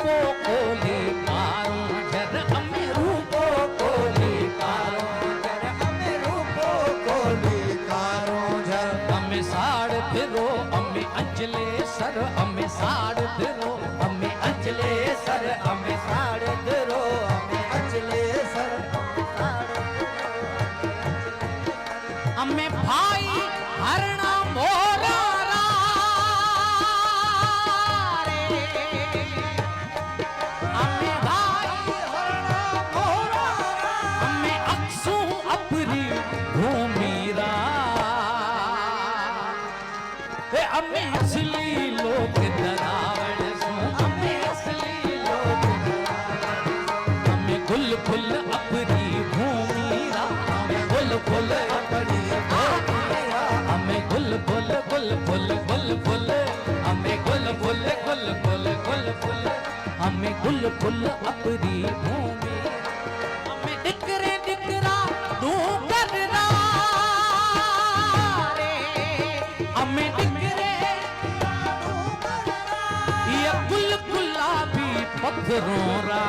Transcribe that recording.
रूपो कोली कारो जर अमे रूपो कोली कारो जर अमे रूपो कोली कारो जर अमे साड़ फिरो अमे अंजले सर अमे साड़ फिरो अमे अंजले सर अमे साड़ फिरो अमे अंजले सर अमे भाई हरणा मोरा रे अमे भाई हरणा मोरा अमे अक्सू अपरी भूमिरा अमे असली लोग दरावड़ सो अमे असली लोग अमे गुल फुल अपनी भूमिरा अमे गुल फुल अपनी भूमिरा अमे गुल फुल गुल फुल गुल फुल अमे गुल फुल गुल फुल गुल फुल अमे गुल फुल अपनी भूमि अमे दिकरे दिकरा तू करना रे अमे गुल गुलाबी पत्थरों रा